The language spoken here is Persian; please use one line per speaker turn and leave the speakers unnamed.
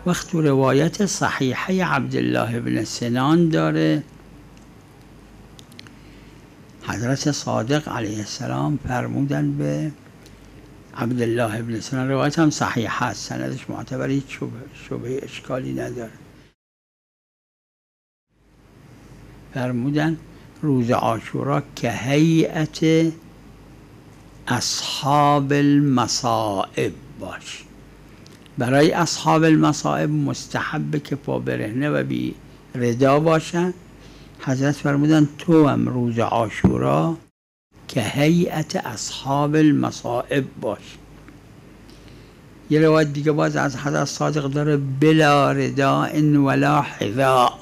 وقت تو روایت صحیحه عبدالله بن سنان داره حضرت صادق علیه السلام فرمودن به عبدالله بن سنان، روایت هم صحیح هست، سندش معتبر، هیچ شبه اشکالی نداره. فرمودن روز عاشورا که هیئت اصحاب المصائب باش. برای اصحاب المصائب مستحبه که پا برهنه و بی ردا باشن. حضرت فرمودن تو هم روز عاشورا که هیئت اصحاب المصائب باش. یه روایت دیگه باز از حضرت صادق داره بلا رداء ولا حذاء،